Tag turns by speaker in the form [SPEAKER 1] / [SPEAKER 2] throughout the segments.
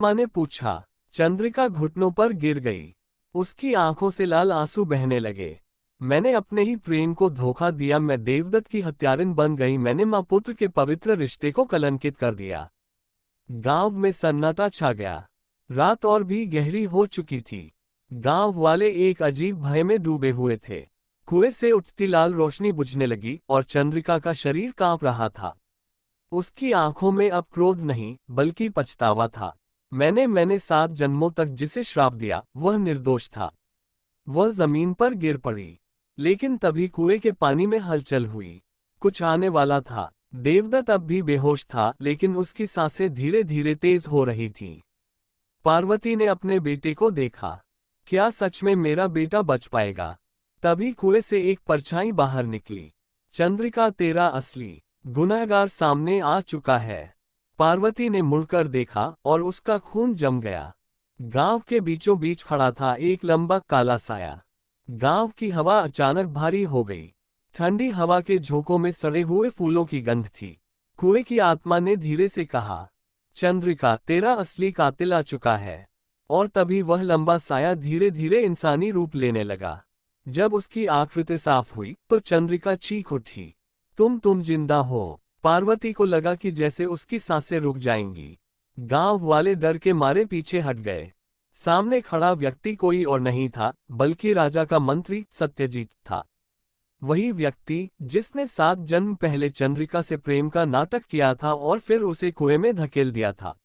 [SPEAKER 1] माँ ने पूछा। चंद्रिका घुटनों पर गिर गई। उसकी आंखों से लाल आंसू बहने लगे। मैंने अपने ही प्रेम को धोखा दिया, मैं देवदत्त की हत्यारिन बन गई, मैंने माँ पुत्र के पवित्र रिश्ते को कलंकित कर दिया। गांव में सन्नाटा छा गया। रात और भी गहरी हो चुकी थी। गांव वाले एक अजीब भय में डूबे हुए थे। कुएं से उठती लाल रोशनी बुझने लगी और चंद्रिका का शरीर कांप रहा था। उसकी आंखों में अब क्रोध नहीं बल्कि पछतावा था। मैंने 7 जन्मों तक जिसे श्राप दिया वह निर्दोष था। वह जमीन पर गिर पड़ी। लेकिन तभी कुएं के पानी में हलचल हुई। कुछ आने वाला था। देवदत्त अब भी बेहोश था, लेकिन उसकी सांसें धीरे धीरे तेज हो रही थीं। पार्वती ने अपने बेटे को देखा। क्या सच में मेरा बेटा बच पाएगा? तभी कुएं से एक परछाई बाहर निकली। चंद्रिका, तेरा असली गुनहगार सामने आ चुका है। पार्वती ने मुड़कर देखा और उसका खून जम गया। गांव के बीचों बीच खड़ा था एक लंबा काला साया। गांव की हवा अचानक भारी हो गई। ठंडी हवा के झोंकों में सड़े हुए फूलों की गंध थी। कुएं की आत्मा ने धीरे से कहा, चंद्रिका, तेरा असली कातिल आ चुका है। और तभी वह लंबा साया धीरे धीरे इंसानी रूप लेने लगा। जब उसकी आकृति साफ हुई तो चंद्रिका चीख उठी, तुम जिंदा हो। पार्वती को लगा कि जैसे उसकी सांसें रुक जाएंगी। गांव वाले डर के मारे पीछे हट गए। सामने खड़ा व्यक्ति कोई और नहीं था बल्कि राजा का मंत्री सत्यजीत था। वही व्यक्ति जिसने 7 जन्म पहले चंद्रिका से प्रेम का नाटक किया था और फिर उसे कुएं में धकेल दिया था।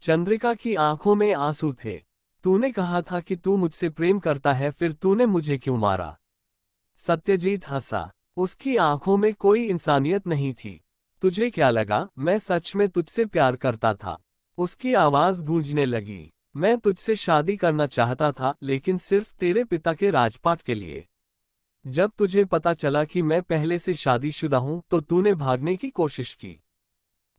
[SPEAKER 1] चंद्रिका की आंखों में आंसू थे। तूने कहा था कि तू मुझसे प्रेम करता है, फिर तूने मुझे क्यों मारा? सत्यजीत हंसा। उसकी आंखों में कोई इंसानियत नहीं थी। तुझे क्या लगा मैं सच में तुझसे प्यार करता था? उसकी आवाज गूंजने लगी। मैं तुझसे शादी करना चाहता था, लेकिन सिर्फ तेरे पिता के राजपाट के लिए। जब तुझे पता चला कि मैं पहले से शादीशुदा हूं तो तूने भागने की कोशिश की,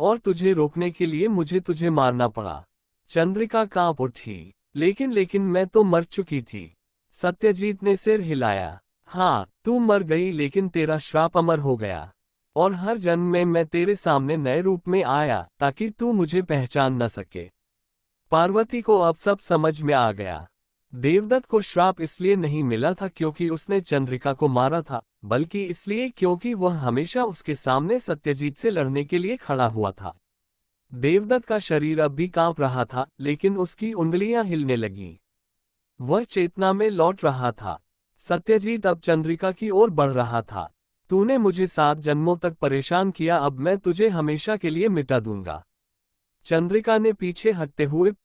[SPEAKER 1] और तुझे रोकने के लिए मुझे तुझे मारना पड़ा। चंद्रिका कांप उठी। लेकिन मैं तो मर चुकी थी। सत्यजीत ने सिर हिलाया। हाँ, तू मर गई, लेकिन तेरा श्राप अमर हो गया। और हर जन्म में मैं तेरे सामने नए रूप में आया ताकि तू मुझे पहचान न सके। पार्वती को अब सब समझ में आ गया। देवदत्त को श्राप इसलिए नहीं मिला था क्योंकि उसने चंद्रिका को मारा था, बल्कि इसलिए क्योंकि वह हमेशा उसके सामने सत्यजीत से लड़ने के लिए खड़ा हुआ था। देवदत्त का शरीर अब भी कांप रहा था, लेकिन उसकी उंगलियां हिलने लगीं। वह चेतना में लौट रहा था। सत्यजीत अब चंद्रिका की ओर बढ़ रहा था। तूने मुझे 7 जन्मों तक परेशान किया, अब मैं तुझे हमेशा के लिए मिटा दूंगा। चंद्रिका ने पीछे हटते हुए